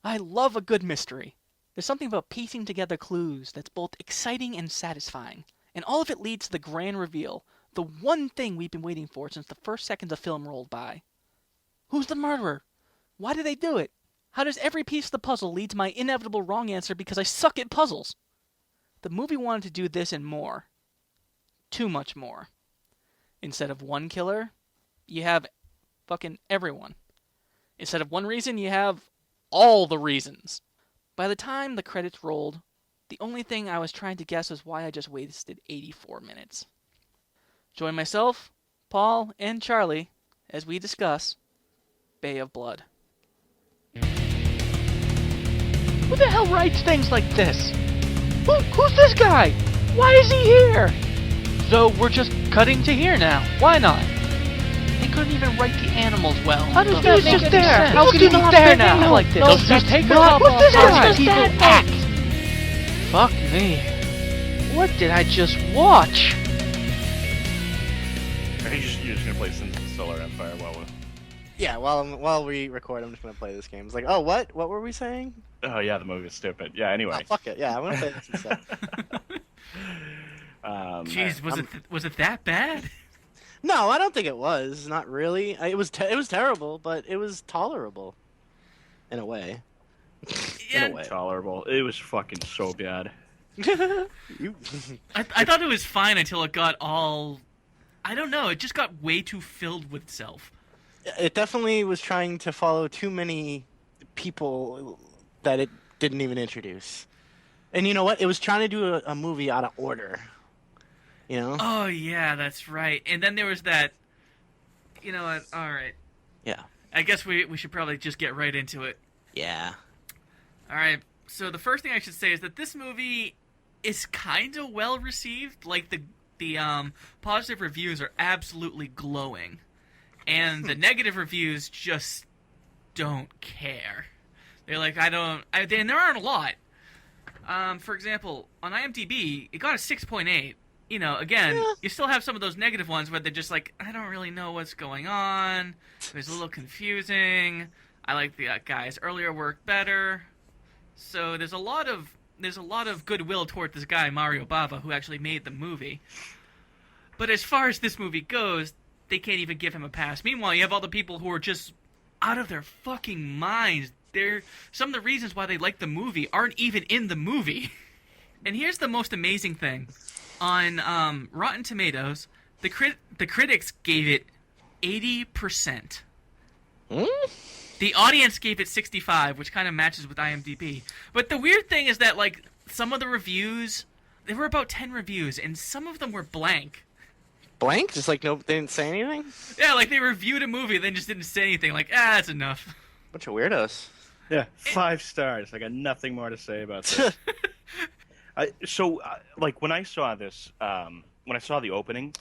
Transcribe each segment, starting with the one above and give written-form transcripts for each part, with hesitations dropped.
I love a good mystery. There's something about piecing together clues that's both exciting and satisfying, and all of it leads to the grand reveal, the one thing we've been waiting for since the first seconds of film rolled by. Who's the murderer? Why did they do it? How does every piece of the puzzle lead to my inevitable wrong answer because I suck at puzzles? The movie wanted to do this and more. Too much more. Instead of one killer, you have fucking everyone. Instead of one reason, you have all the reasons. By the time the credits rolled, the only thing I was trying to guess was why I just wasted 84 minutes. Join myself, Paul, and Charlie as we discuss Bay of Blood. Who the hell writes things like this? Who's this guy? Why is he here? So we're just cutting to here now. Why not? They couldn't even write the animals well. How does that make just there? Sense? How can he be there now like this? They'll just take not what's this guy? People act. Fuck me. What did I just watch? You're just gonna play Sins of the Solar Empire while we... Yeah, while we record, I'm just gonna play this game. It's like, oh, what? What were we saying? Oh yeah, the movie was stupid. Yeah, anyway. Oh, fuck it. Yeah, I'm gonna play this instead. Jeez, was it that bad? No, I don't think it was. Not really. It was terrible, but it was tolerable. In a way. Yeah, In a way. Tolerable. It was fucking so bad. You... I thought it was fine until it got all... I don't know, it just got way too filled with itself. It definitely was trying to follow too many people that it didn't even introduce. And you know what? It was trying to do a movie out of order. You know? Oh, yeah, that's right. And then there was that... You know what? All right. Yeah. I guess we should probably just get right into it. Yeah. All right. So the first thing I should say is that this movie is kind of well received. Like the positive reviews are absolutely glowing, and the negative reviews just don't care. They're like, and there aren't a lot. For example, on IMDb, it got a 6.8. You know, again, you still have some of those negative ones where they're just like, I don't really know what's going on. It was a little confusing. I like the guy's earlier work better. So there's a lot of goodwill toward this guy Mario Bava who actually made the movie. But as far as this movie goes, they can't even give him a pass. Meanwhile, you have all the people who are just out of their fucking minds. Some of the reasons why they like the movie aren't even in the movie. And here's the most amazing thing. On Rotten Tomatoes, the critics gave it 80%. The audience gave it 65, which kind of matches with IMDb. But the weird thing is that, like, some of the reviews, there were about 10 reviews, and some of them were blank. Blank? Just like, no, they didn't say anything? Yeah, like, they reviewed a movie, then just didn't say anything. Like, that's enough. Bunch of weirdos. Yeah, 5 stars. I got nothing more to say about this. Like, when I saw this, when I saw the opening,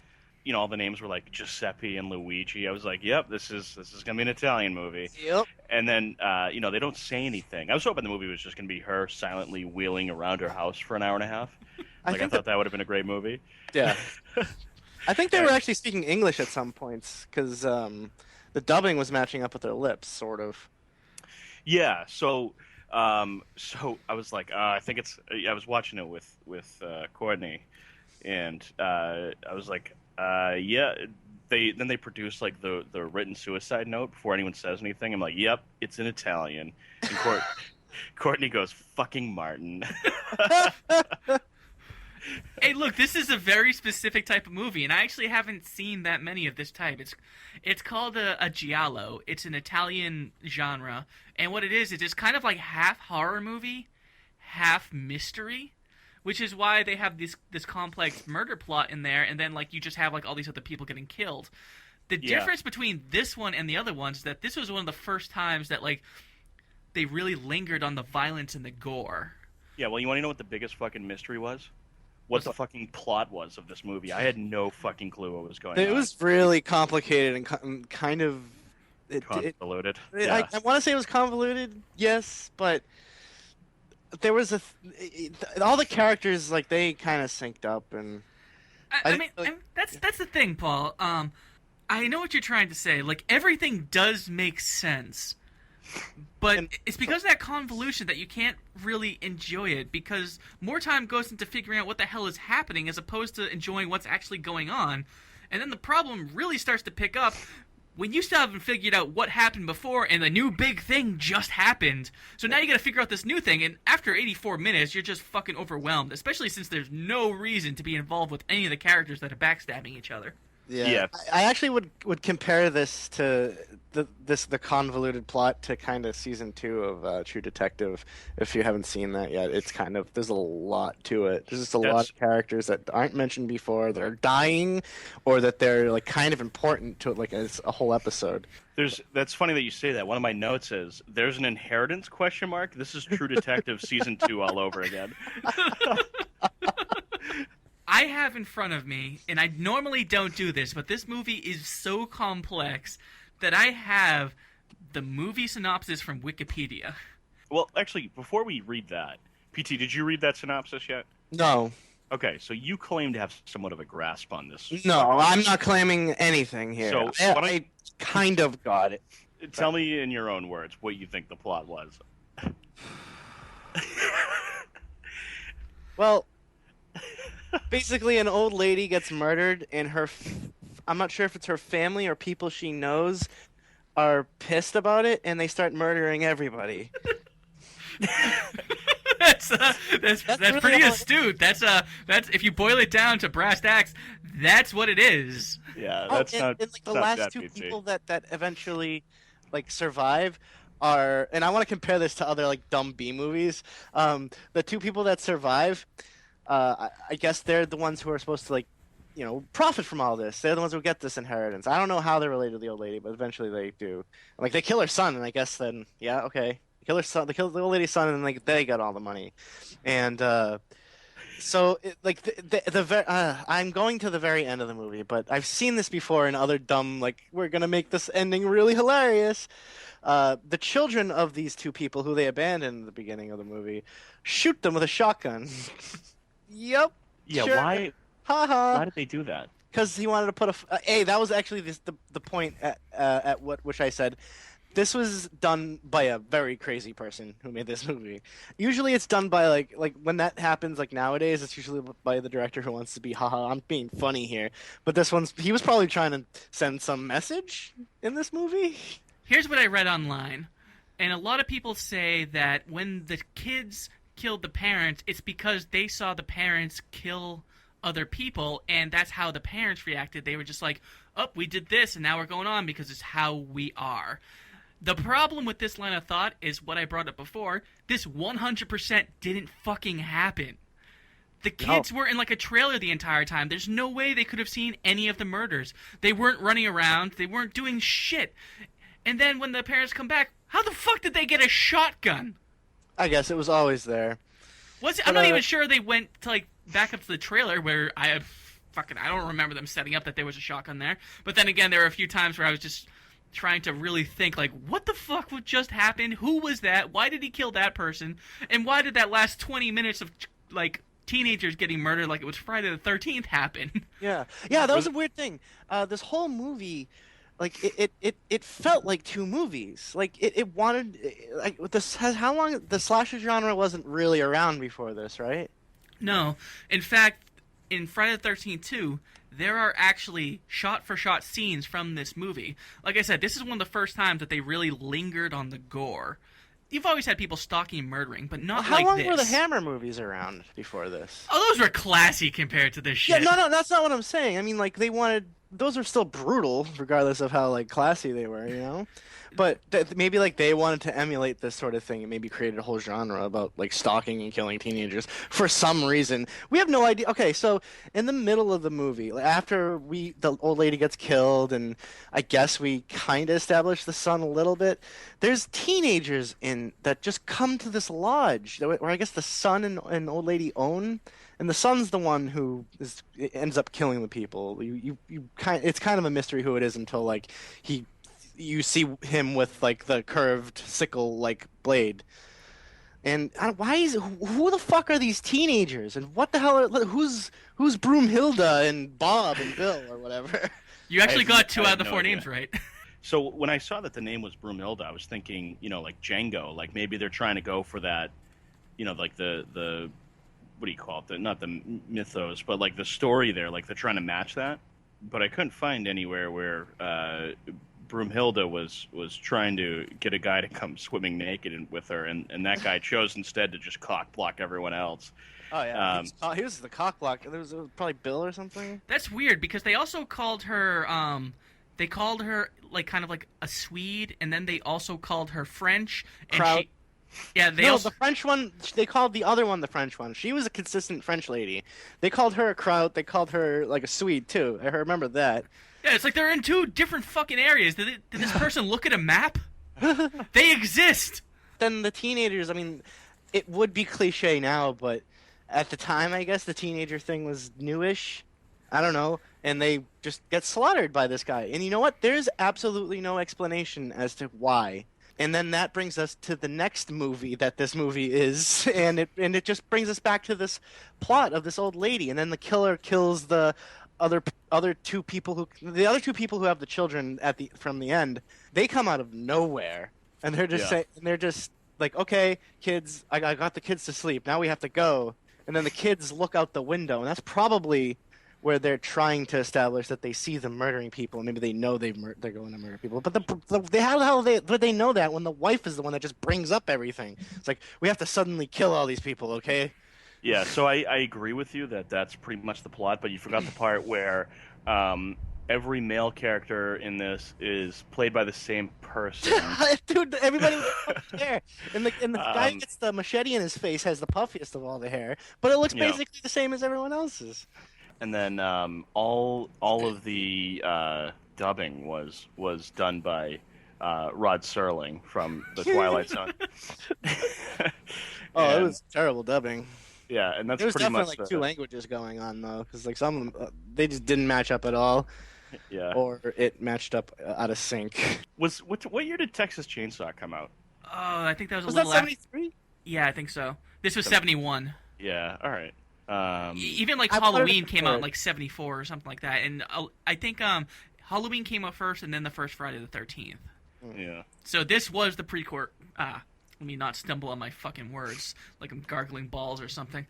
you know, all the names were like Giuseppe and Luigi. I was like, yep, this is gonna be an Italian movie. Yep. And then, you know, they don't say anything. I was hoping the movie was just gonna be her silently wheeling around her house for an hour and a half. I thought that would have been a great movie. Yeah. I think they were actually speaking English at some points because the dubbing was matching up with their lips, sort of. Yeah. So I was like, I think it's. I was watching it with Courtney, and I was like. Yeah, they produce like the written suicide note before anyone says anything. I'm like, yep, it's in Italian. And Courtney goes, "Fucking Martin." Hey, look, this is a very specific type of movie, and I actually haven't seen that many of this type. It's called a giallo. It's an Italian genre, and what it is it's kind of like half horror movie, half mystery. Which is why they have this complex murder plot in there, and then like you just have like all these other people getting killed. The difference between this one and the other ones is that this was one of the first times that like they really lingered on the violence and the gore. Yeah, well, you want to know what the biggest fucking mystery was? What the fucking plot was of this movie? I had no fucking clue what was going on. It was really complicated and kind of convoluted. I want to say it was convoluted, yes, but. There was all the characters like they kind of synced up, and I mean that's the thing, Paul. I know what you're trying to say. Like everything does make sense, But And- it's because of that convolution that you can't really enjoy it, because more time goes into figuring out what the hell is happening as opposed to enjoying what's actually going on. And then the problem really starts to pick up when you still haven't figured out what happened before and the new big thing just happened. So now you gotta figure out this new thing, and after 84 minutes, you're just fucking overwhelmed, especially since there's no reason to be involved with any of the characters that are backstabbing each other. Yeah. I actually would compare this to the convoluted plot to kind of season 2 of True Detective. If you haven't seen that yet, it's kind of there's a lot to it. There's just a lot That's- of characters that aren't mentioned before that are dying, or that they're like kind of important to it, like as a whole episode. That's funny that you say that. One of my notes is there's an inheritance question mark. This is True Detective season 2 all over again. I have in front of me, and I normally don't do this, but this movie is so complex that I have the movie synopsis from Wikipedia. Well, actually, before we read that, PT, did you read that synopsis yet? No, Okay, so you claim to have somewhat of a grasp on this. no, I'm not claiming anything here. So, what I kind of got it. Tell me in your own words what you think the plot was. Well, basically, an old lady gets murdered, and I'm not sure if it's her family or people she knows are pissed about it, and they start murdering everybody. That's really pretty all- astute. That's if you boil it down to brass tacks, that's what it is. Yeah, Oh, that's and, not. and, like the not last that two PT. people that eventually like survive are, and I want to compare this to other like dumb B movies. The two people that survive, I guess they're the ones who are supposed to like, profit from all this. They're the ones who get this inheritance. I don't know how they're related to the old lady, but eventually they do. Like they kill her son, and I guess then yeah, okay, kill her son. They kill the old lady's son, and like they got all the money, and. So, I'm going to the very end of the movie, but I've seen this before in other dumb, like, we're gonna make this ending really hilarious. The children of these two people who they abandoned at the beginning of the movie shoot them with a shotgun. Yep. Yeah, sure. why Haha. did they do that? Because he wanted to put hey, that was actually the point at which I said. This was done by a very crazy person who made this movie. Usually it's done by like when that happens like nowadays it's usually by the director who wants to be haha I'm being funny here. But he was probably trying to send some message in this movie. Here's what I read online, and a lot of people say that when the kids killed the parents, it's because they saw the parents kill other people, and that's how the parents reacted. They were just like, "Oh, we did this, and now we're going on because it's how we are." The problem with this line of thought is what I brought up before. This 100% didn't fucking happen. The kids were in like a trailer the entire time. There's no way they could have seen any of the murders. They weren't running around. They weren't doing shit. And then when the parents come back, how the fuck did they get a shotgun? I guess it was always there. I'm not even sure they went to like back up to the trailer where I don't remember them setting up that there was a shotgun there. But then again, there were a few times where I was just trying to really think, like, what the fuck would just happen? Who was that? Why did he kill that person? And why did that last 20 minutes of, like, teenagers getting murdered like it was Friday the 13th happen? Yeah, that was a weird thing. This whole movie, like it felt like two movies. Like it wanted, like how long the slasher genre wasn't really around before this, right? No. In fact, in Friday the 13th 2, there are actually shot-for-shot scenes from this movie. Like I said, this is one of the first times that they really lingered on the gore. You've always had people stalking and murdering, but not How like long this. were the Hammer movies around before this? Oh, those were classy compared to this Yeah, shit. no, that's not what I'm saying. I mean, like those are still brutal, regardless of how like classy they were, you know. But maybe like they wanted to emulate this sort of thing and maybe created a whole genre about like stalking and killing teenagers for some reason. We have no idea. Okay, so in the middle of the movie, like, after the old lady gets killed, and I guess we kind of establish the son a little bit. There's teenagers that just come to this lodge, where I guess the son and old lady own. And the son's the one who ends up killing the people. It's kind of a mystery who it is until like you see him with like the curved sickle like blade. And who the fuck are these teenagers? And what the hell who's Broomhilda and Bob and Bill or whatever? You actually I got 2 have out of the no 4 idea. names right. So when I saw that the name was Broomhilda, I was thinking, like Django, like maybe they're trying to go for that, like the what do you call it? Not the mythos, but like the story there, like they're trying to match that. But I couldn't find anywhere where Broomhilda was trying to get a guy to come swimming naked with her, and that guy chose instead to just cock block everyone else. Oh yeah, he was the cock block. It was probably Bill or something. That's weird because they also called her. They called her like kind of like a Swede, and then they also called her French. And Kraut. yeah, they No, also. the French one. They called the other one the French one. She was a consistent French lady. They called her a Kraut. They called her like a Swede too. I remember that. Yeah, it's like they're in two different fucking areas. Did this person look at a map? They exist. Then the teenagers. I mean, it would be cliche now, but at the time, I guess the teenager thing was newish. I don't know, and they just get slaughtered by this guy. And you know what? There's absolutely no explanation as to why. And then that brings us to the next movie that this movie is, and it just brings us back to this plot of this old lady, and then the killer kills the other two people who have the children from the end. They come out of nowhere, and they're just like, okay, kids, I got the kids to sleep. Now we have to go. And then the kids look out the window, and that's probably where they're trying to establish that they see them murdering people, and maybe they know they're going to murder people. But how the hell would they know that when the wife is the one that just brings up everything? It's like, we have to suddenly kill all these people, okay? Yeah, so I agree with you that that's pretty much the plot, but you forgot the part where every male character in this is played by the same person. Dude, everybody was there. And the guy who gets the machete in his face has the puffiest of all the hair, but it looks basically the same as everyone else's. And then all of the dubbing was done by Rod Serling from the Twilight Zone. It was terrible dubbing. Yeah, and that's There was pretty definitely much like two languages going on though, because like some of them they just didn't match up at all, Yeah. or it matched up out of sync. What year did Texas Chainsaw come out? Oh, I think that was Was a that little after. 73? Yeah, I think so. This was 71. Yeah. All right. Even like I thought it was Halloween came out in third. like 74 or something like that, and I think Halloween came out first, and then the first Friday the 13th. Yeah. So this was the prequel. Let me not stumble on my fucking words like I'm gargling balls or something.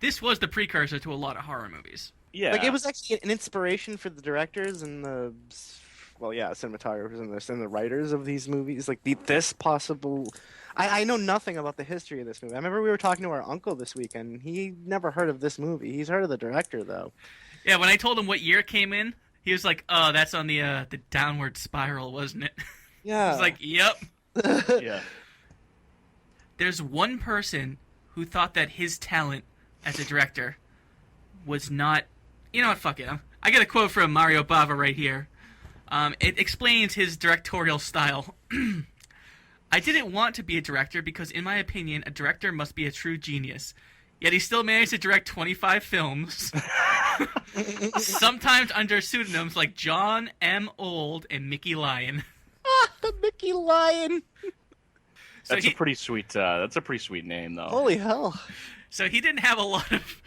This was the precursor to a lot of horror movies. Yeah. Like it was actually an inspiration for the directors and the cinematographers and the writers of these movies. Like this possible. I know nothing about the history of this movie. I remember we were talking to our uncle this weekend. He never heard of this movie. He's heard of the director though. Yeah, when I told him what year it came in, he was like, "Oh, that's on the downward spiral, wasn't it?" Yeah. I was like, "Yep." Yeah. There's one person who thought that his talent as a director was not. You know what? Fuck it. I got a quote from Mario Bava right here. It explains his directorial style. I didn't want to be a director because, in my opinion, a director must be a true genius. Yet he still managed to direct 25 films, sometimes under pseudonyms like John M. Old and Mickey Lyon. The Mickey Lion. So That's a pretty sweet. That's a pretty sweet name, though. Holy hell. So he didn't have a lot of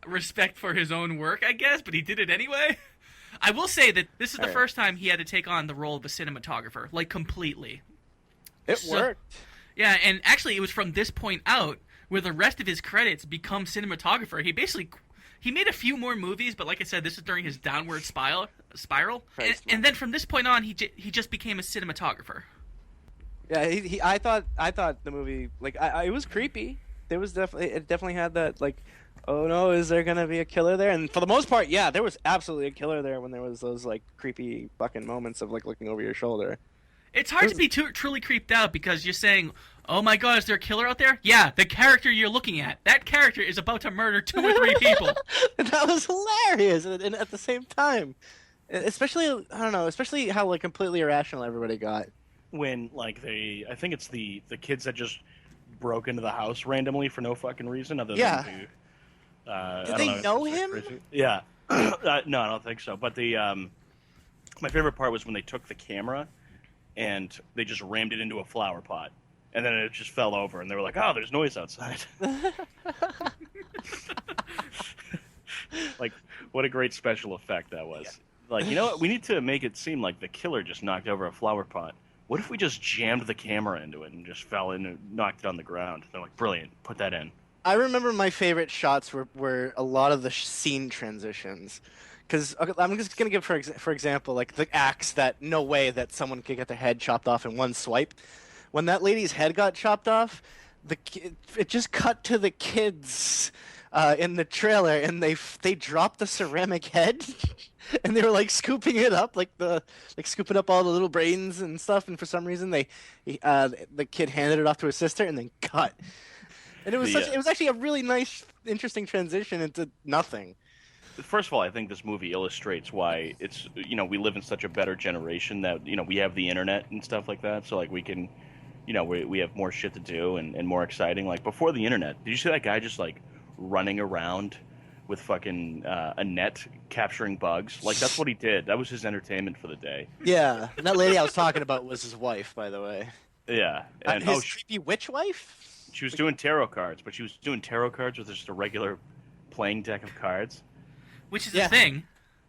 respect for his own work, I guess, but he did it anyway. I will say that this is the first time he had to take on the role of a cinematographer, like completely. It So- worked. Yeah, and actually it was from this point out where the rest of his credits become cinematographer. He made a few more movies, but like I said, this is during his downward spiral. And then from this point on, he just became a cinematographer. Yeah, I thought the movie it was creepy. It definitely had that like, oh no, is there gonna be a killer there? And for the most part, yeah, there was absolutely a killer there when there was those like creepy fucking moments of like looking over your shoulder. It's hard to be truly creeped out because you're saying, "Oh my God, is there a killer out there?" Yeah, the character you're looking at. That character is about to murder 2 or 3 people. And that was hilarious, and at the same time, especially I don't know, especially how like completely irrational everybody got. When like I think it's the kids that just broke into the house randomly for no fucking reason other Yeah. than to. Did I they don't know if it's, him? crazy. Yeah. No, I don't think so. But my favorite part was when they took the camera and they just rammed it into a flower pot, and then it just fell over, and they were like, "Oh, there's noise outside." Like, what a great special effect that was. like, you know what? We need to make it seem like the killer just knocked over a flower pot. What if we just jammed the camera into it and just fell in and knocked it on the ground? They're like, brilliant. Put that in. I remember my favorite shots were a lot of the scene transitions. Because I'm just gonna give for example, like the axe that no way that someone could get their head chopped off in one swipe. When that lady's head got chopped off, it just cut to the kids in the trailer, and they dropped the ceramic head, and they were like scooping it up, like scooping up all the little brains and stuff. And for some reason, the kid handed it off to his sister, and then cut. And it was it was actually a really nice, interesting transition into nothing. First of all, I think this movie illustrates why it's, we live in such a better generation that, we have the internet and stuff like that. So, like, we can, we have more shit to do and more exciting. Like, before the internet, did you see that guy just, like, running around with fucking a net capturing bugs? Like, that's what he did. That was his entertainment for the day. Yeah, and that lady I was talking about was his wife, by the way. Yeah. And, his creepy witch wife? She was doing tarot cards, but she was doing tarot cards with just a regular playing deck of cards. Which is a thing.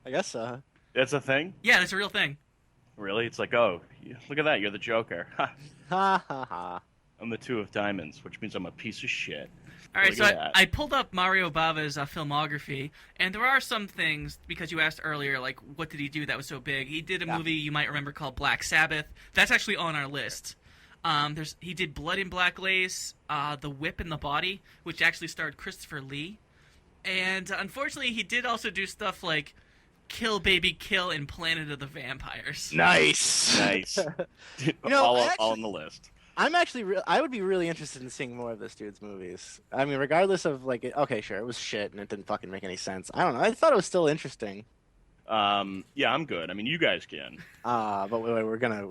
I guess so. That's a thing? Yeah, that's a real thing. Really? It's like, oh, look at that, you're the Joker. Ha. Ha ha ha. I'm the Two of Diamonds, which means I'm a piece of shit. All right, Look so at that. I pulled up Mario Bava's filmography, and there are some things, because you asked earlier, like, what did he do that was so big? He did a movie you might remember called Black Sabbath. That's actually on our list. He did Blood in Black Lace, The Whip in the Body, which actually starred Christopher Lee. And unfortunately, he did also do stuff like Kill Baby Kill and Planet of the Vampires. Nice. Nice. know, all on the list. I'm actually I would be really interested in seeing more of this dude's movies. I mean, regardless of like, okay, sure, it was shit and it didn't fucking make any sense. I don't know. I thought it was still interesting. Yeah, I'm good. I mean, you guys can. But wait, we're gonna.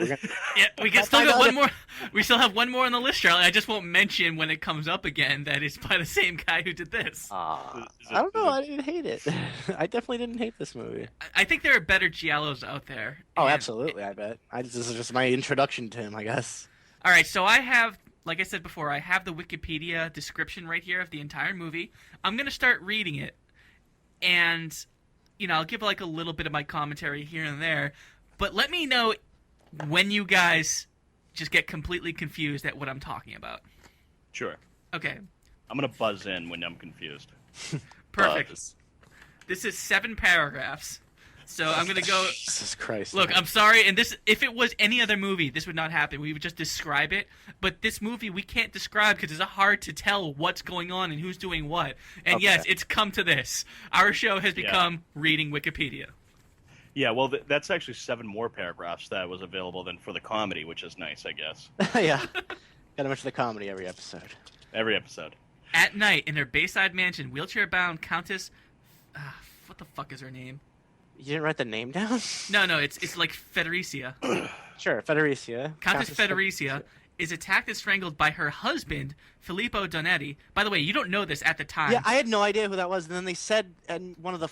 Yeah, we can still got one more. We still have one more on the list, Charlie. I just won't mention when it comes up again that it's by the same guy who did this. I don't know. I didn't hate it. I definitely didn't hate this movie. I think there are better giallos out there. Oh, and- absolutely. I bet. This is just my introduction to him, I guess. All right, so I have, like I said before, I have the Wikipedia description right here of the entire movie. I'm gonna start reading it, and I'll give like a little bit of my commentary here and there, but let me know when you guys just get completely confused at what I'm talking about. Sure. Okay. I'm gonna buzz in when I'm confused. Perfect. Buzz. This is 7 paragraphs. So I'm going to go... Jesus Christ. Look, man. I'm sorry, and if it was any other movie, this would not happen. We would just describe it. But this movie, we can't describe because it's hard to tell what's going on and who's doing what. And Okay. yes, it's come to this. Our show has become reading Wikipedia. Yeah, well, that's actually 7 more paragraphs that was available than for the comedy, which is nice, I guess. Yeah. Gotta mention the comedy every episode. Every episode. At night, in their Bayside mansion, wheelchair-bound Countess... what the fuck is her name? You didn't write the name down? No, it's like Federicia. Sure, Federicia. Countess Federicia is attacked and strangled by her husband, Filippo Donetti. By the way, you don't know this at the time. Yeah, I had no idea who that was. And then they said, and one of the,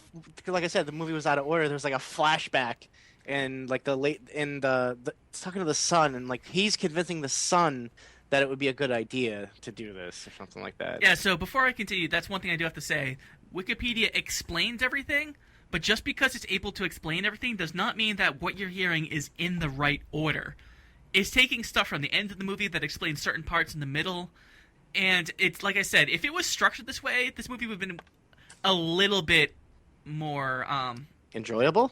like I said, the movie was out of order. There was like a flashback, and like it's talking to the son, and like he's convincing the son that it would be a good idea to do this or something like that. Yeah, so before I continue, that's one thing I do have to say. Wikipedia explains everything, but just because it's able to explain everything does not mean that what you're hearing is in the right order. It's taking stuff from the end of the movie that explains certain parts in the middle, and it's like I said, if it was structured this way, this movie would have been a little bit more, Enjoyable?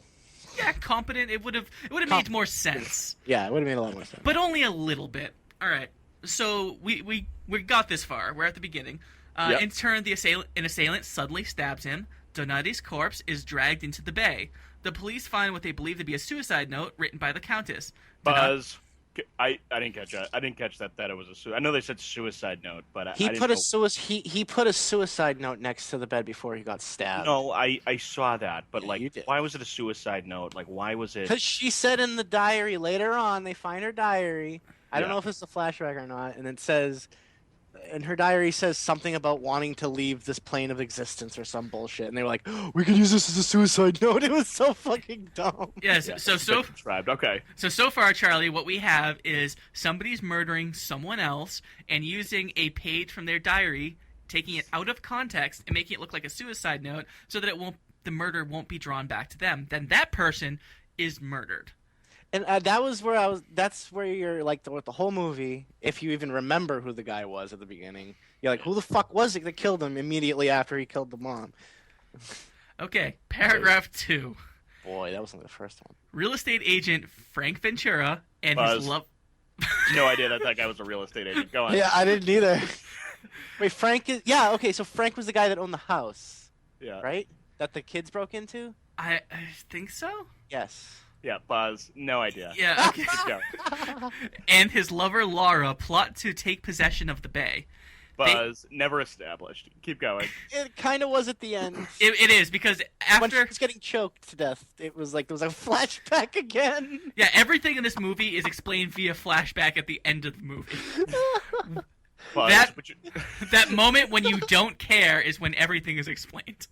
competent. It would have made more sense. Yeah, it would have made a lot more sense. But only a little bit. All right. So we got this far. We're at the beginning. Yep. In turn, an assailant suddenly stabs him. Donati's corpse is dragged into the bay. The police find what they believe to be a suicide note written by the Countess. Buzz. I didn't catch that. I didn't catch that it was a suicide. I know they said suicide note, but I He didn't put know. he put a suicide note next to the bed before he got stabbed. No, I saw that, but Yeah, like, you did. why was it a suicide note? Like, why was it? Because she said in the diary later on, they find her diary. I don't Yeah. know if it's a flashback or not, and it says, and her diary says something about wanting to leave this plane of existence or some bullshit, and they were like, oh, we could use this as a suicide note. It was so fucking dumb. Yes. Yeah, So it's been described. Okay. So far, Charlie, what we have is somebody's murdering someone else and using a page from their diary, taking it out of context and making it look like a suicide note, so that it won't the murder won't be drawn back to them, then that person is murdered. And that was where I was. That's where you're like the whole movie. If you even remember who the guy was at the beginning, you're like, who the fuck was it that killed him immediately after he killed the mom? Okay, paragraph 2. Boy, that wasn't the first one. Real estate agent Frank Ventura and his Buzz. love. No idea that guy was a real estate agent. Go on. Yeah, I didn't either. Wait, Frank is. Yeah, okay. So Frank was the guy that owned the house, Yeah. right? That the kids broke into. I think so. Yes. Yeah, Buzz. No idea. Yeah. Okay. Keep going. And his lover Laura plot to take possession of the bay. Buzz, never established. Keep going. It kind of was at the end. It is because When she after was getting choked to death, it was like there was a flashback again. yeah, everything in this movie is explained via flashback at the end of the movie. Buzz, That- but you- That moment when you don't care is when everything is explained.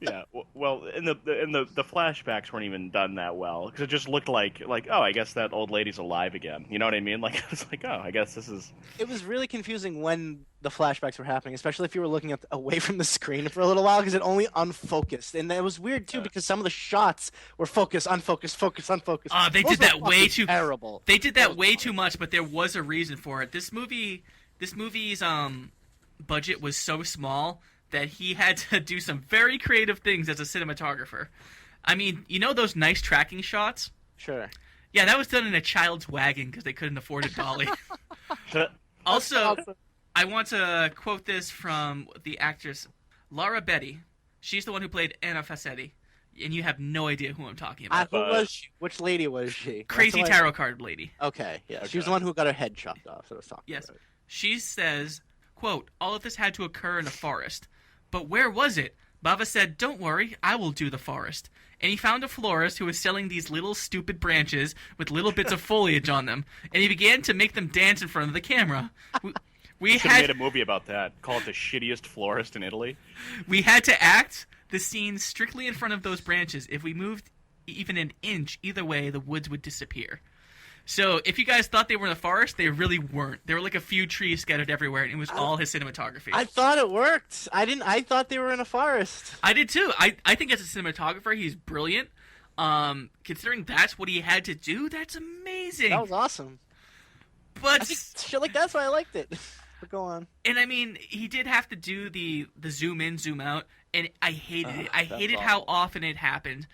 yeah. Well, in the flashbacks weren't even done that well because it just looked like oh, I guess that old lady's alive again. You know what I mean? Like I was like, oh, I guess this is. It was really confusing when the flashbacks were happening, especially if you were looking away from the screen for a little while because it only unfocused, and it was weird too Yeah. because some of the shots were focus, unfocus, focus, unfocus. They Those did were that way fucking too. terrible. They did that was way funny. too much, but there was a reason for it. This movie's budget was so small that he had to do some very creative things as a cinematographer. I mean, you know those nice tracking shots? Sure. Yeah, that was done in a child's wagon because they couldn't afford a dolly. Also, Awesome. I want to quote this from the actress Laura Betty. She's the one who played Anna Fassetti, and you have no idea who I'm talking about. Who was she? Which lady was she? Crazy That's the tarot card lady. one- Okay, yeah, she was Okay. the one who got her head chopped off. That I was talking Yes. about. She says, quote, all of this had to occur in a forest. But where was it? Bava said, don't worry, I will do the forest. And he found a florist who was selling these little stupid branches with little bits of foliage on them. And he began to make them dance in front of the camera. We Should have made had, a movie about that. Call it the shittiest florist in Italy. we had to act the scene strictly in front of those branches. If we moved even an inch either way, the woods would disappear. So if you guys thought they were in the forest, they really weren't. There were like a few trees scattered everywhere, and it was all his cinematography. I thought it worked. I thought they were in a forest. I did too. I think as a cinematographer, he's brilliant. Considering that's what he had to do, that's amazing. That was awesome. I But think shit like that's why I liked it. But go on. and I mean, he did have to do the zoom in, zoom out, and I hated it. I that's hated how often it happened.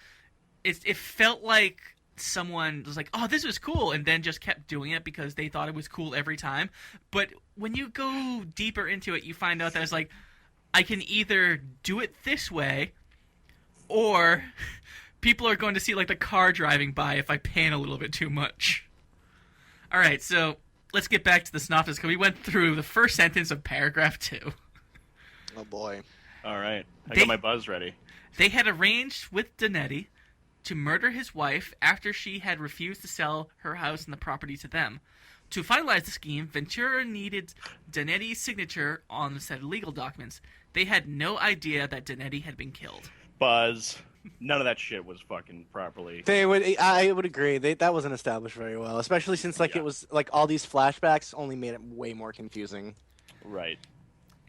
It felt like someone was like, "Oh, this was cool," and then just kept doing it because they thought it was cool every time. But when you go deeper into it, you find out that it's like, I can either do it this way, or people are going to see like the car driving by if I pan a little bit too much. All right, so let's get back to the synopsis because we went through the first sentence of paragraph 2. Oh boy. All right, I They- got my buzz ready. They had arranged with Donetti to murder his wife after she had refused to sell her house and the property to them. To finalize the scheme, Ventura needed Donetti's signature on the set of legal documents. They had no idea that Donetti had been killed. Buzz. None of that shit was fucking properly. I would agree. That wasn't established very well, especially since Yeah. it was like all these flashbacks only made it way more confusing. Right.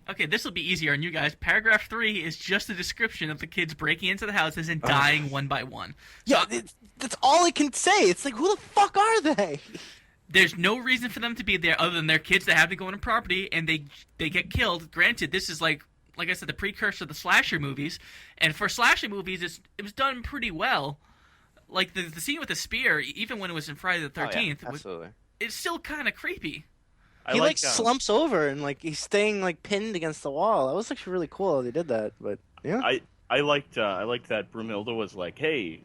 Okay, this will be easier on you guys. Paragraph 3 is just a description of the kids breaking into the houses and dying one by one. Yeah, that's all I can say. It's like, who the fuck are they? There's no reason for them to be there other than they're kids that have to go on a property and they get killed. Granted, this is like I said, the precursor to the slasher movies. And for slasher movies, it was done pretty well. Like the scene with the spear, even when it was in Friday the 13th, absolutely. it's still kind of creepy. He slumps over and he's staying pinned against the wall. That was actually really cool how they did that. But yeah, I liked that Brumhilde was like, hey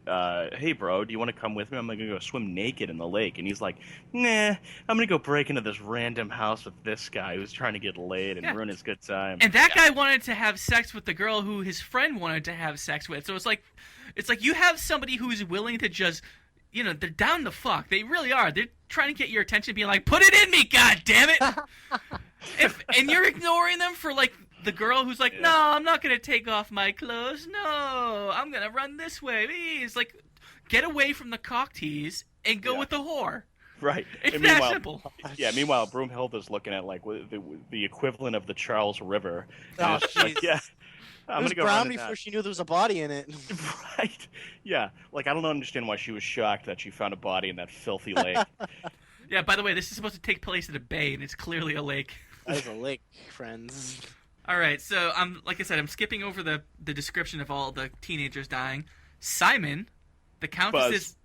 bro, do you want to come with me? I'm gonna go swim naked in the lake, and he's like, nah, I'm gonna go break into this random house with this guy who's trying to get laid and ruin his good time. And that guy wanted to have sex with the girl who his friend wanted to have sex with. So it's like you have somebody who's willing to just, they're down the fuck. They really are. They're trying to get your attention, being like, put it in me, god damn it. And you're ignoring them for the girl who's like, no, I'm not going to take off my clothes. No, I'm going to run this way. Please. Get away from the cock tease and go with the whore. Right. It's And that simple. Yeah, meanwhile, Broomhilda's looking at the equivalent of the Charles River. Oh, And it's just like, jeez. yeah. It I'm was gonna go brown run in before that. she knew there was a body in it. Right? Yeah. Like I don't understand why she was shocked that she found a body in that filthy lake. Yeah, by the way, this is supposed to take place in a bay, and it's clearly a lake. That is a lake, friends. All right, so like I said, I'm skipping over the description of all the teenagers dying. Simon, the Countess's.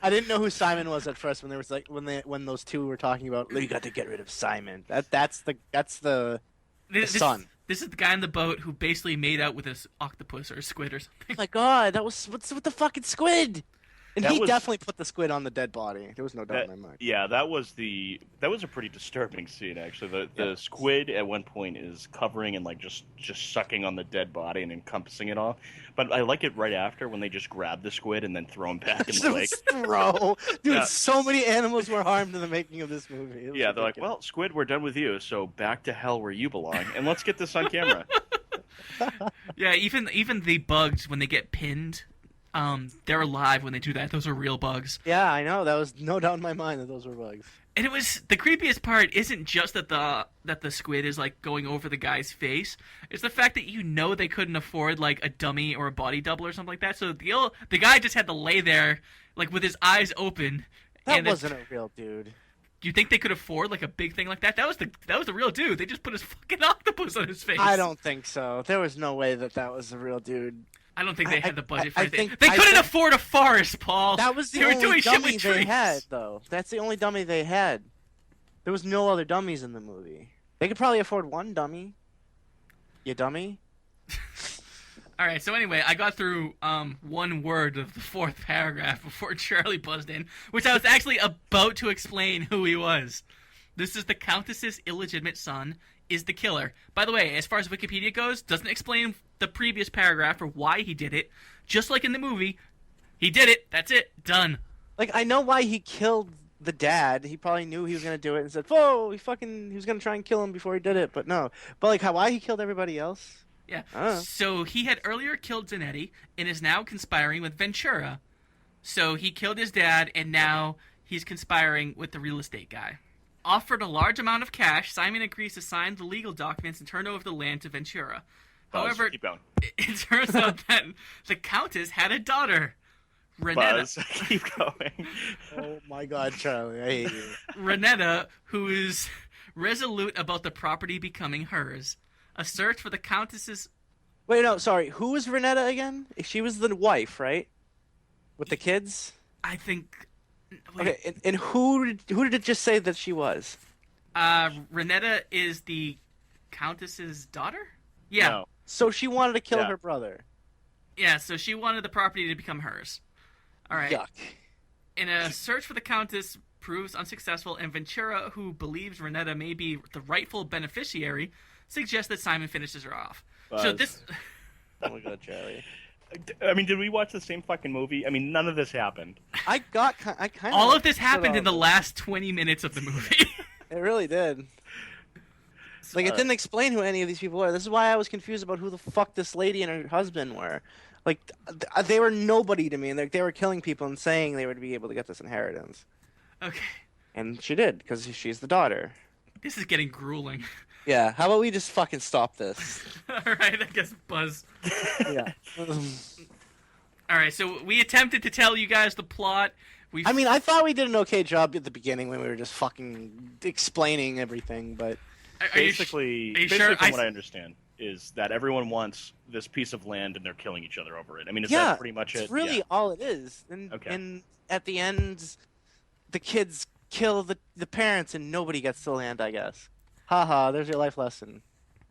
I didn't know who Simon was at first when there was like when those two were talking about you got to get rid of Simon. That's the son. This is the guy in the boat who basically made out with this octopus or a squid or something. Oh my God, that was what's with the fucking squid? And That he was- definitely put the squid on the dead body. There was no doubt in my mind. Yeah, that was a pretty disturbing scene actually. The squid at one point is covering and like just sucking on the dead body and encompassing it all. But I like it right after when they just grab the squid and then throw him back in the lake. Bro, dude, Yeah. so many animals were harmed in the making of this movie. It was Yeah, they're like, ridiculous. well, squid, we're done with you, so back to hell where you belong, and let's get this on camera. Yeah, even the bugs when they get pinned, they're alive when they do that. Those are real bugs. Yeah, I know. That was no doubt in my mind that those were bugs. And it was the creepiest part isn't just that the squid is like going over the guy's face. It's the fact that they couldn't afford like a dummy or a body double or something like that. So the guy just had to lay there like with his eyes open. That and then- wasn't a real dude. You think they could afford like a big thing like that? That was the real dude. They just put his fucking octopus on his face. I don't think so. There was no way that was a real dude. I don't think they had the budget for I anything. think- They I couldn't think- afford a forest, Paul. That was the They were only doing shit dummy with they trees. had, though. That's the only dummy they had. There was no other dummies in the movie. They could probably afford one dummy. You dummy? All right. So anyway, I got through one word of the fourth paragraph before Charlie buzzed in, which I was actually about to explain who he was. This is the Countess's illegitimate son. Is the killer. By the way, as far as Wikipedia goes, doesn't explain the previous paragraph or why he did it. Just like in the movie, he did it. That's it. Done. Like, I know why he killed the dad. He probably knew he was gonna do it and said, "Whoa!" He was gonna try and kill him before he did it, but no. But like, why he killed everybody else? Yeah. Oh. So he had earlier killed Zanetti and is now conspiring with Ventura. So he killed his dad and now he's conspiring with the real estate guy. Offered a large amount of cash, Simon agrees to sign the legal documents and turn over the land to Ventura. However, keep going. it turns out that the Countess had a daughter, Renetta. Buzz, keep going. Oh my God, Charlie, I hate you. Renetta, who is resolute about the property becoming hers. A search for the Countess's... Wait, no, sorry. Who was Renetta again? She was the wife, right? With the kids. I think... Wait, Okay, and who did it just say that she was? Renetta is the Countess's daughter? Yeah. No. So she wanted to kill Yeah. her brother. Yeah, so she wanted the property to become hers. All right. Yuck. In a search for the Countess proves unsuccessful, and Ventura, who believes Renetta may be the rightful beneficiary, suggests that Simon finishes her off. So Buzz. this... Oh my God, Charlie. I mean, did we watch the same fucking movie? I mean, none of this happened. I kind of. All of this happened in the last 20 minutes of the movie. It really did. Like, it didn't explain who any of these people were. This is why I was confused about who the fuck this lady and her husband were. Like, they were nobody to me, and they were killing people and saying they would be able to get this inheritance. Okay. And she did, because she's the daughter. This is getting grueling. Yeah, how about we just fucking stop this? All right, I guess Buzz. Yeah. All right, so we attempted to tell you guys the plot. I mean, I thought we did an okay job at the beginning when we were just fucking explaining everything, but are you Basically, are you basically sure? from what I understand, is that everyone wants this piece of land and they're killing each other over it. I mean, is yeah, that pretty much it's it? really Yeah. all it is. And Okay. and at the end, the kids kill the parents and nobody gets the land, I guess. Haha, there's your life lesson.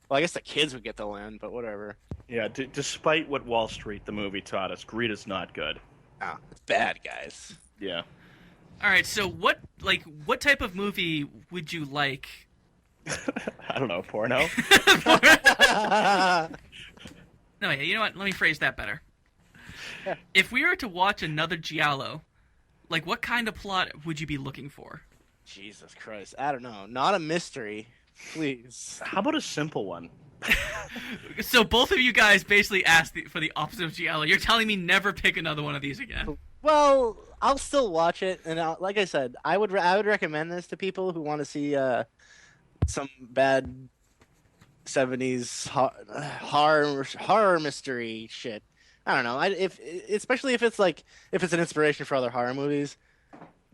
Well, I guess the kids would get the land, but whatever. Yeah, despite what Wall Street, the movie, taught us, greed is not good. Ah, it's bad, guys. Yeah. All right, so what type of movie would you like? I don't know, porno? No, yeah, you know what? Let me phrase that better. Yeah. If we were to watch another Giallo, like what kind of plot would you be looking for? Jesus Christ, I don't know. Not a mystery, please. How about a simple one? So both of you guys basically asked for the opposite of Giallo. You're telling me never pick another one of these again. Well, I'll still watch it, and like I said, I would recommend this to people who want to see some bad '70s horror mystery shit. I don't know. Especially if it's an inspiration for other horror movies,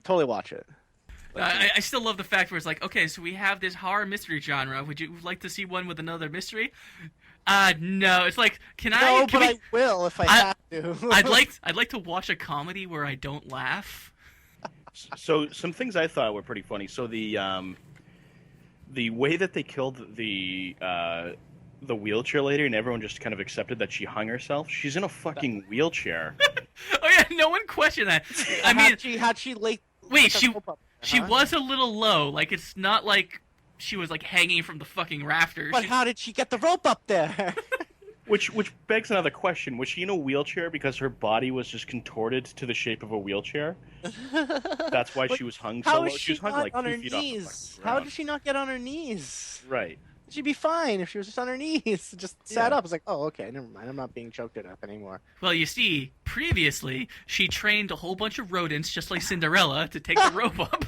totally watch it. I still love the fact where it's like, okay, so we have this horror mystery genre. Would you like to see one with another mystery? No. It's like, can No, but we, I will if I have to. I'd like to watch a comedy where I don't laugh. So some things I thought were pretty funny. So the way that they killed the wheelchair lady, and everyone just kind of accepted that she hung herself. She's in a fucking wheelchair. Oh yeah, no one questioned that. I mean, how'd she lay? wait, put the rope up there, she huh? was a little low. Like, it's not like she was like hanging from the fucking rafters. But how did she get the rope up there? Which begs another question. Was she in a wheelchair because her body was just contorted to the shape of a wheelchair? That's why she was hung so How low. is She she was hung not like on 2 her feet off the knees? fucking How ground. did she not get on her knees? Right. She'd be fine if she was just on her knees, just sat Yeah. up. It's like, oh, okay, never mind. I'm not being choked to death anymore. Well, you see, previously she trained a whole bunch of rodents, just like Cinderella, to take the rope up.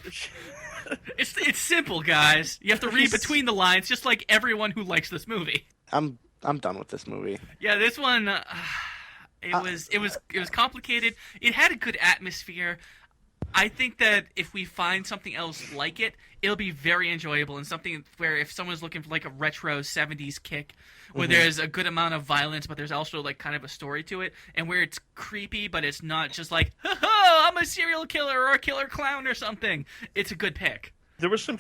It's simple, guys. You have to read between the lines, just like everyone who likes this movie. I'm done with this movie. Yeah, this one, it was complicated. It had a good atmosphere. I think that if we find something else like it, it'll be very enjoyable, and something where if someone's looking for like a retro 70s kick, where there's a good amount of violence, but there's also like kind of a story to it, and where it's creepy, but it's not just like, ha ha, I'm a serial killer or a killer clown or something. It's a good pick. There's some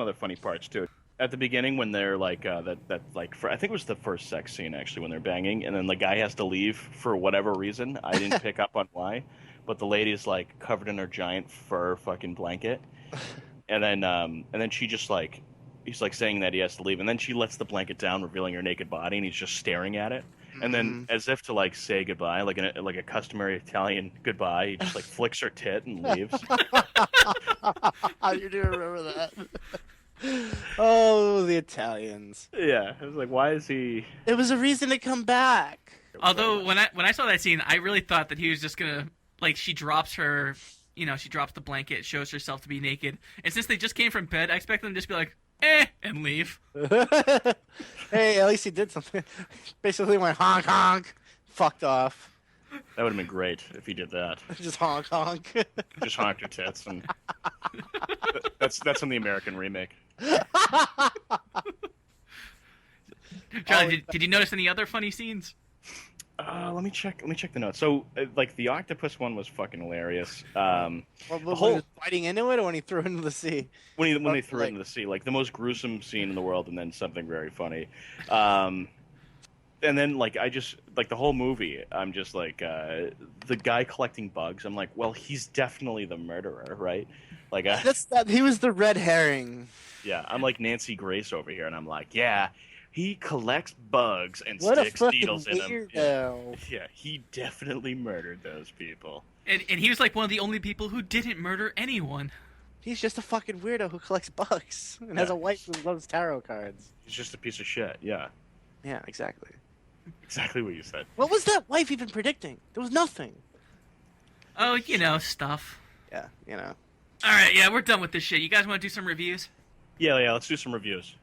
other funny parts too. At the beginning, when they're like I think it was the first sex scene actually, when they're banging, and then the guy has to leave for whatever reason. I didn't pick up on why, but the lady's like covered in her giant fur fucking blanket, and then she just like, he's like saying that he has to leave, and then she lets the blanket down, revealing her naked body, and he's just staring at it, and then as if to like say goodbye, like a customary Italian goodbye, he just like flicks her tit and leaves. You do remember that? Oh, the Italians. Yeah, I was like, why is he? It was a reason to come back. Although when I saw that scene, I really thought that he was just gonna, like, she drops her, she drops the blanket, shows herself to be naked, and since they just came from bed, I expect them to just be like, and leave. Hey, at least he did something. Basically went honk honk, fucked off. That would have been great if he did that. Just honk honk. Just honked her tits, and that's in the American remake. Charlie, did you notice any other funny scenes? Let me check the notes. So, like, the octopus one was fucking hilarious. When he was fighting into it, or when he threw it into the sea? When they threw it into the sea, like the most gruesome scene in the world, and then something very funny. And then, like, I just, like, the whole movie, I'm just like, the guy collecting bugs, I'm like, well, he's definitely the murderer, right? Like, He was the red herring. yeah, I'm like Nancy Grace over here, and I'm like, yeah, he collects bugs and What a sticks fucking needles in them. weirdo. Yeah, he definitely murdered those people. And he was like one of the only people who didn't murder anyone. He's just a fucking weirdo who collects bugs and has Yeah. a wife who loves tarot cards. He's just a piece of shit, yeah. Yeah, exactly. Exactly what you said. What was that wife even predicting? There was nothing. Oh, stuff. Yeah, you know. All right, yeah, we're done with this shit. You guys want to do some reviews? Yeah, let's do some reviews.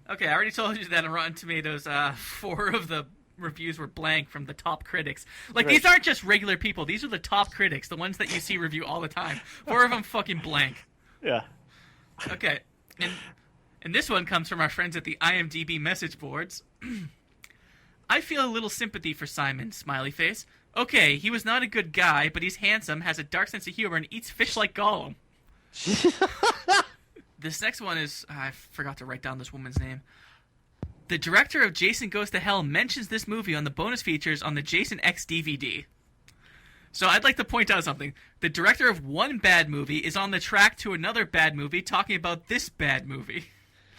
Okay, I already told you that on Rotten Tomatoes, 4 of the reviews were blank from the top critics. Like, Right. these aren't just regular people. These are the top critics, the ones that you see review all the time. 4 of them fucking blank. Yeah. Okay, and this one comes from our friends at the IMDb message boards. I feel a little sympathy for Simon, smiley face. Okay, he was not a good guy, but he's handsome, has a dark sense of humor, and eats fish like Gollum. This next one is... I forgot to write down this woman's name. The director of Jason Goes to Hell mentions this movie on the bonus features on the Jason X DVD. So I'd like to point out something. The director of one bad movie is on the track to another bad movie talking about this bad movie.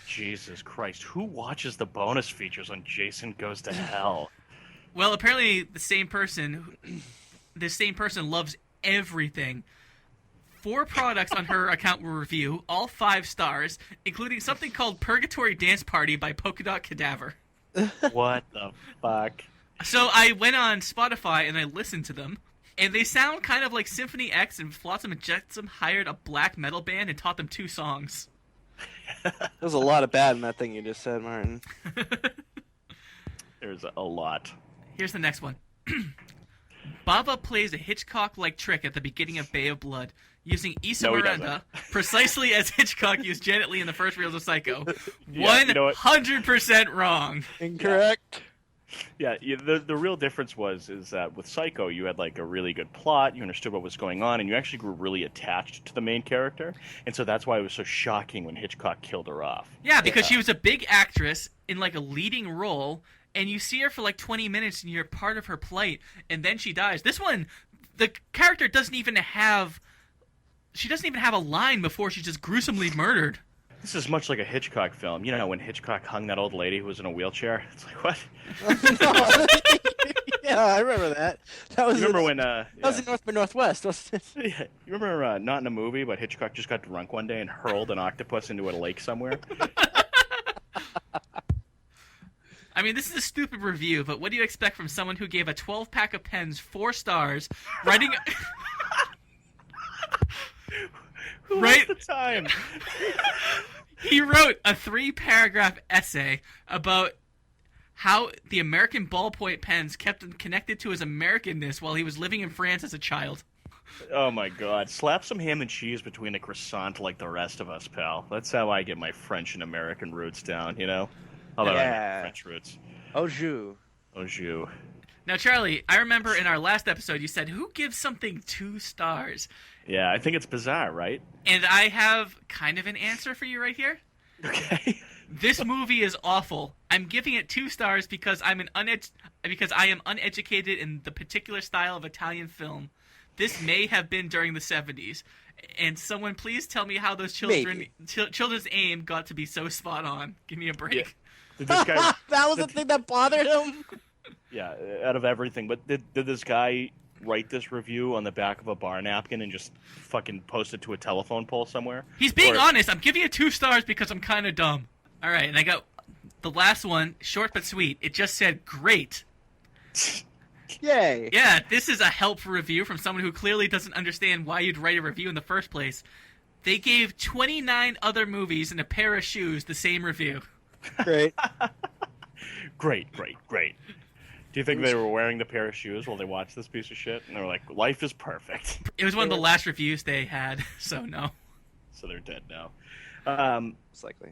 Jesus Christ, who watches the bonus features on Jason Goes to Hell? Well, apparently this same person loves everything. 4 products on her account were review, all 5 stars, including something called Purgatory Dance Party by Polka Dot Cadaver. What the fuck? So I went on Spotify and I listened to them, and they sound kind of like Symphony X, and Flotsam and Jetsam hired a black metal band and taught them 2 songs. There's a lot of bad in that thing you just said, Martin. There's a lot. Here's the next one. Bava plays a Hitchcock-like trick at the beginning of Bay of Blood, using Issa No, he Miranda precisely as Hitchcock used Janet Leigh in the first reels of Psycho. Yeah, you know what? 100% wrong. Incorrect. Yeah, the real difference is that with Psycho, you had like a really good plot, you understood what was going on, and you actually grew really attached to the main character, and so that's why it was so shocking when Hitchcock killed her off. Yeah, because she was a big actress in like a leading role, and you see her for like 20 minutes and you're part of her plight, and then she dies. This one, the character doesn't even have a line before she's just gruesomely murdered. This is much like a Hitchcock film. You know when Hitchcock hung that old lady who was in a wheelchair? It's like, what? Yeah, I remember that. That was You remember when... that was in North by Northwest, wasn't it? Yeah, you remember not in a movie, but Hitchcock just got drunk one day and hurled an octopus into a lake somewhere? I mean, this is a stupid review, but what do you expect from someone who gave a 12-pack of pens 4 stars, writing... Who Right. has the time? He wrote a 3-paragraph essay about how the American ballpoint pens kept him connected to his Americanness while he was living in France as a child. Oh my god. Slap some ham and cheese between a croissant like the rest of us, pal. That's how I get my French and American roots down, you know? Although I Yeah. have French roots. Oh, Jew. Oh, you. Now, Charlie, I remember in our last episode you said, who gives something 2 stars? Yeah, I think it's bizarre, right? And I have kind of an answer for you right here. Okay. This movie is awful. I'm giving it 2 stars because I am uneducated in the particular style of Italian film. This may have been during the 70s. And someone please tell me how those children's aim got to be so spot on. Give me a break. Yeah. Did this guy... That was the thing that bothered him. Yeah, out of everything. But did this guy write this review on the back of a bar napkin and just fucking post it to a telephone pole somewhere? He's being Or- honest. I'm giving it 2 stars because I'm kind of dumb. All right, and I got the last one, short but sweet. It just said, great. Yay. Yeah, this is a helpful review from someone who clearly doesn't understand why you'd write a review in the first place. They gave 29 other movies and a pair of shoes the same review. Great. Great. Do you think they were wearing the pair of shoes while they watched this piece of shit? And they were like, life is perfect. It was one of the last reviews they had, so no. So they're dead now. It's likely.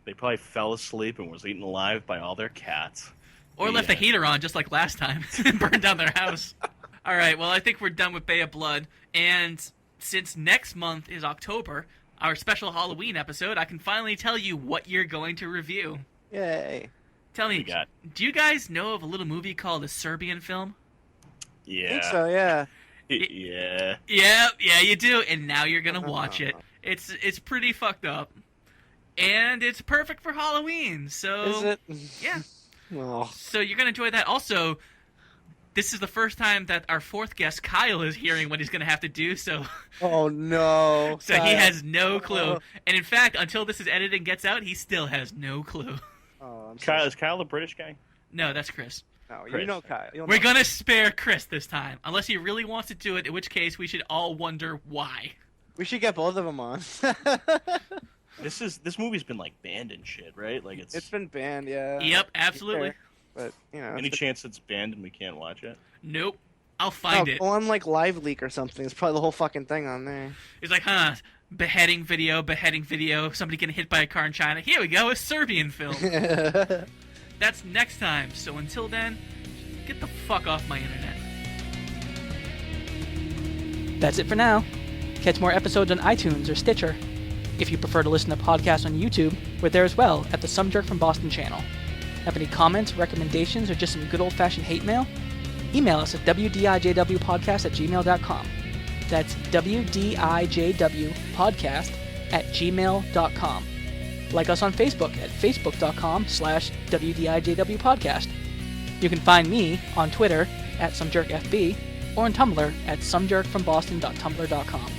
They probably fell asleep and was eaten alive by all their cats. Or left the Yeah. heater on just like last time and burned down their house. All right, well, I think we're done with Bay of Blood. And since next month is October, our special Halloween episode, I can finally tell you what you're going to review. Yay. Tell We me, got- do you guys know of a little movie called A Serbian Film? I Yeah. think so, yeah. Yeah. Yeah, you do, and now you're gonna watch it. It's pretty fucked up, and it's perfect for Halloween. So Is it? Yeah. Oh. So you're gonna enjoy that. Also, this is the first time that our 4th guest Kyle is hearing what he's gonna have to do. So Oh, no. so he Kyle. has no clue. Oh. And in fact, until this is edited and gets out, he still has no clue. Oh, I'm so Kyle, is Kyle the British guy? No, that's Chris. No, you Chris. know Kyle. You'll We're know. gonna spare Chris this time, unless he really wants to do it. In which case, we should all wonder why. We should get both of them on. This movie's been like banned and shit, right? Like It's been banned, yeah. Yep, absolutely. But, you know. any chance it's banned and we can't watch it? Nope. I'll find it. Go on, like, Live Leak or something. It's probably the whole fucking thing on there. It's like, beheading video, somebody getting hit by a car in China. Here we go, a Serbian film. That's next time. So until then, get the fuck off my internet. That's it for now. Catch more episodes on iTunes or Stitcher. If you prefer to listen to podcasts on YouTube, we're there as well at the Some Jerk from Boston channel. Have any comments, recommendations, or just some good old-fashioned hate mail? Email us at wdijwpodcast@gmail.com. That's wdijwpodcast@gmail.com. Like us on Facebook at facebook.com/wdijwpodcast. You can find me on Twitter at SomeJerkFB or on Tumblr at somejerkfromboston.tumblr.com.